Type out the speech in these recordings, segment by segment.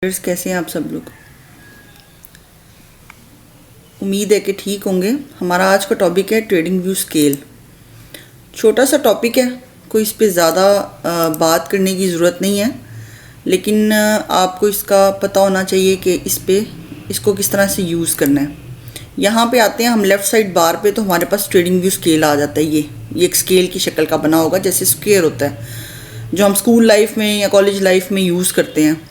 कैसे हैं आप सब लोग। उम्मीद है कि ठीक होंगे। हमारा आज का टॉपिक है ट्रेडिंग व्यू स्केल। छोटा सा टॉपिक है, कोई इस पे ज़्यादा बात करने की ज़रूरत नहीं है, लेकिन आपको इसका पता होना चाहिए कि इसको किस तरह से यूज़ करना है। यहाँ पे आते हैं हम लेफ़्ट साइड बार पे, तो हमारे पास ट्रेडिंग व्यू स्केल आ जाता है। ये एक स्केल की शक्ल का बना होगा, जैसे स्क्वायर होता है जो हम स्कूल लाइफ में या कॉलेज लाइफ में यूज़ करते हैं।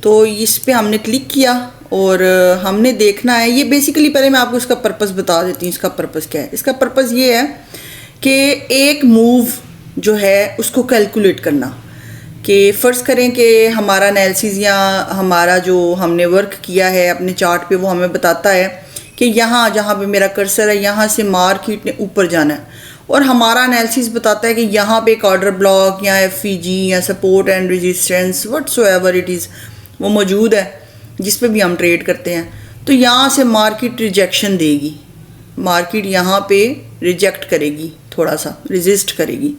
तो इस पे हमने क्लिक किया और हमने देखना है। ये बेसिकली पहले मैं आपको इसका पर्पस बता देती हूँ। इसका पर्पस क्या है? इसका पर्पस ये है कि एक मूव जो है उसको कैलकुलेट करना, कि फ़र्ज़ करें कि हमारा एनालिसिस या हमारा जो हमने वर्क किया है अपने चार्ट पे, वो हमें बताता है कि यहाँ जहाँ पे मेरा कर्सर है यहाँ से मार्केट ने ऊपर जाना है, और हमारा एनालिसिस बताता है कि यहाँ पे एक ऑर्डर ब्लॉक या एफईजी या support and resistance whatsoever it is वो मौजूद है जिस पे भी हम ट्रेड करते हैं। तो यहाँ से मार्केट रिजेक्शन देगी, मार्केट यहाँ पे रिजेक्ट करेगी, थोड़ा सा रेजिस्ट करेगी।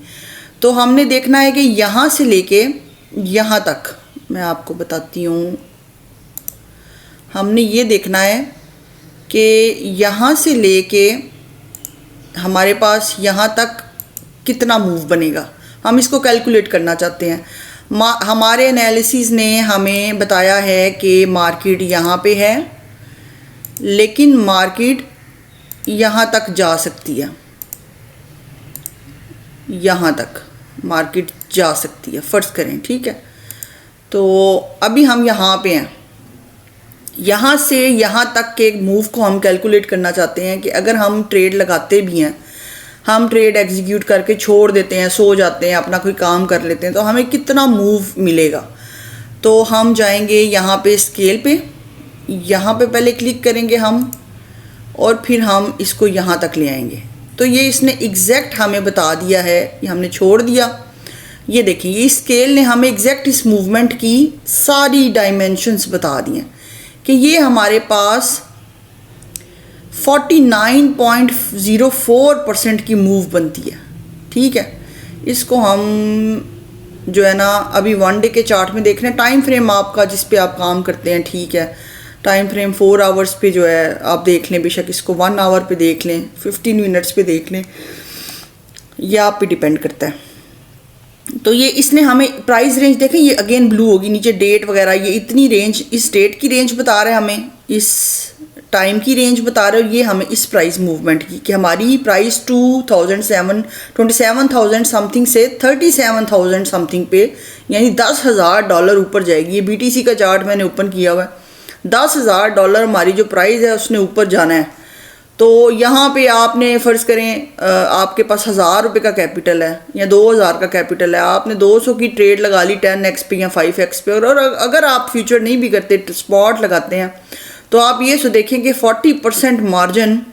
तो हमने देखना है कि यहाँ से लेके यहाँ तक, मैं आपको बताती हूँ, हमने ये देखना है कि यहाँ से लेके हमारे पास यहाँ तक कितना मूव बनेगा। हम इसको कैलकुलेट करना चाहते हैं। हमारे एनालिसिस ने हमें बताया है कि मार्केट यहाँ पे है, लेकिन मार्केट यहाँ तक जा सकती है, यहाँ तक मार्केट जा सकती है, फ़र्ज़ करें, ठीक है। तो अभी हम यहाँ पे हैं, यहाँ से यहाँ तक के मूव को हम कैलकुलेट करना चाहते हैं कि अगर हम ट्रेड लगाते भी हैं, हम ट्रेड एग्जीक्यूट करके छोड़ देते हैं, सो जाते हैं, अपना कोई काम कर लेते हैं, तो हमें कितना मूव मिलेगा। तो हम जाएंगे यहाँ पे स्केल पे, यहाँ पे पहले क्लिक करेंगे हम, और फिर हम इसको यहाँ तक ले आएंगे। तो ये इसने एग्जैक्ट हमें बता दिया है, ये हमने छोड़ दिया। ये देखिए, ये स्केल ने हमें एग्जैक्ट इस मूवमेंट की सारी डायमेंशंस बता दी हैं कि ये हमारे पास 49.04% की मूव बनती है, ठीक है। इसको हम जो है ना अभी वन डे के चार्ट में देख रहे हैं। टाइम फ्रेम आपका जिस पे आप काम करते हैं, ठीक है, टाइम फ्रेम 4 आवर्स पे जो है आप देख लें, बेशक इसको 1 आवर पे देख लें, 15 मिनट्स पे देख लें, यह आप पे डिपेंड करता है। तो ये इसने हमें प्राइस रेंज देखें, ये अगेन ब्लू होगी, नीचे डेट वगैरह, ये इतनी रेंज, इस डेट की रेंज बता रहे हैं हमें, इस टाइम की रेंज बता रहे हो, ये हमें इस प्राइस मूवमेंट की, कि हमारी प्राइस 27,000 समथिंग से 37,000 समथिंग पे, यानी $10,000 ऊपर जाएगी। ये बीटीसी का चार्ट मैंने ओपन किया हुआ है। $10,000 हमारी जो प्राइस है उसने ऊपर जाना है। तो यहाँ पे आपने फ़र्ज़ करें आपके पास 1,000 रुपये का कैपिटल है या 2,000 का कैपिटल है, आपने 200 की ट्रेड लगा ली 10x पे या 5x पे, और अगर आप फ्यूचर नहीं भी करते, स्पॉट लगाते हैं, तो आप ये सो देखें कि 40% मार्जिन,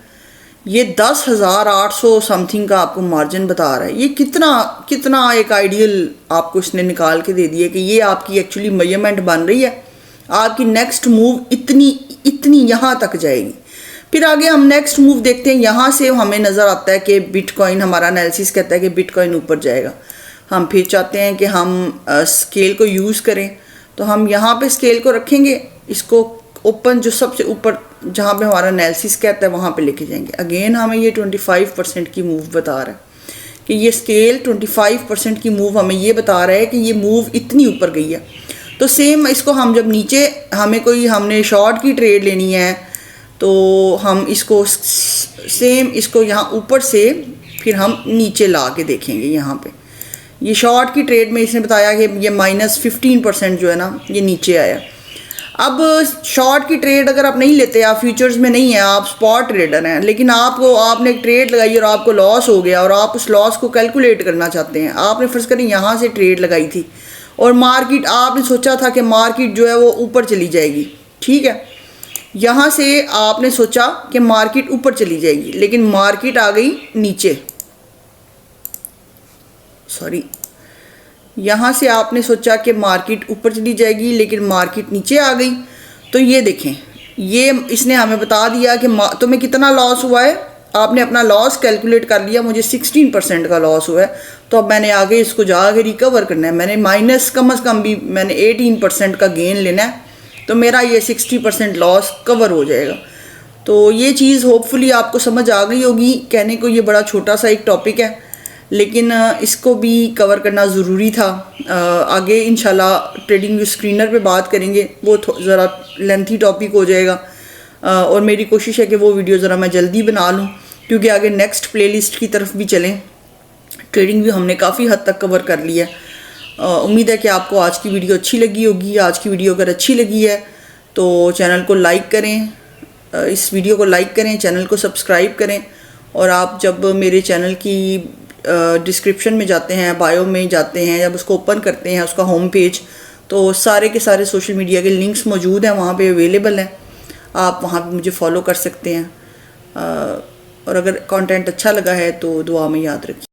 ये 10,800 समथिंग का आपको मार्जिन बता रहा है। ये कितना एक आइडियल आपको इसने निकाल के दे दिया कि ये आपकी एक्चुअली मेजरमेंट बन रही है, आपकी नेक्स्ट मूव इतनी यहाँ तक जाएगी। फिर आगे हम नेक्स्ट मूव देखते हैं। यहाँ से हमें नज़र आता है कि बिटकॉइन, हमारा एनालिसिस कहता है कि बिटकॉइन ऊपर जाएगा। हम फिर चाहते हैं कि हम स्केल को यूज़ करें, तो हम यहाँ पे स्केल को रखेंगे, इसको ओपन जो सबसे ऊपर जहाँ पे हमारा एनालिसिस कहता है वहाँ पे लेके जाएंगे। अगेन हमें ये 25% की मूव बता रहा है कि ये स्केल 25% की मूव हमें ये बता रहा है कि ये मूव इतनी ऊपर गई है। तो सेम इसको हम जब नीचे हमने शॉर्ट की ट्रेड लेनी है, तो हम इसको सेम इसको यहाँ ऊपर से फिर हम नीचे ला के देखेंगे। यहाँ पे ये शॉर्ट की ट्रेड में इसने बताया कि ये -15% जो है ना ये नीचे आया। अब शॉर्ट की ट्रेड अगर आप नहीं लेते, आप फ्यूचर्स में नहीं है, आप स्पॉट ट्रेडर हैं, लेकिन आपने एक ट्रेड लगाई और आपको लॉस हो गया, और आप उस लॉस को कैलकुलेट करना चाहते हैं। आपने फ़र्ज़ करें यहाँ से ट्रेड लगाई थी और मार्केट, आपने सोचा था कि मार्केट जो है वो ऊपर चली जाएगी, ठीक है। यहाँ से आपने सोचा कि मार्केट ऊपर चली जाएगी, लेकिन मार्केट आ गई नीचे, यहाँ से आपने सोचा कि मार्केट ऊपर चली जाएगी, लेकिन मार्केट नीचे आ गई। तो ये देखें, ये इसने हमें बता दिया कि तुम्हें कितना लॉस हुआ है। आपने अपना लॉस कैलकुलेट कर लिया, मुझे 16% का लॉस हुआ है, तो अब मैंने आगे इसको जाके रिकवर करना है। मैंने माइनस कम से कम भी मैंने 18% का गेन लेना है, तो मेरा ये 60% लॉस कवर हो जाएगा। तो ये चीज़ होपफुली आपको समझ आ गई होगी। कहने को ये बड़ा छोटा सा एक टॉपिक है, लेकिन इसको भी कवर करना ज़रूरी था। आगे इंशाल्लाह ट्रेडिंग व्यू स्क्रीनर पे बात करेंगे, वो ज़रा लेंथी टॉपिक हो जाएगा। और मेरी कोशिश है कि वो वीडियो ज़रा मैं जल्दी बना लूँ, क्योंकि आगे नेक्स्ट प्लेलिस्ट की तरफ भी चलें। ट्रेडिंग व्यू हमने काफ़ी हद तक कवर कर लिया है। उम्मीद है कि आपको आज की वीडियो अच्छी लगी होगी। आज की वीडियो अगर अच्छी लगी है तो चैनल को लाइक करें, इस वीडियो को लाइक करें, चैनल को सब्सक्राइब करें। और आप जब मेरे चैनल की डिस्क्रिप्शन में जाते हैं, बायो में जाते हैं, जब उसको ओपन करते हैं उसका होम पेज, तो सारे के सारे सोशल मीडिया के लिंक्स मौजूद हैं, वहाँ पे अवेलेबल हैं। आप वहाँ पे मुझे फॉलो कर सकते हैं। और अगर कंटेंट अच्छा लगा है तो दुआ में याद रखिए।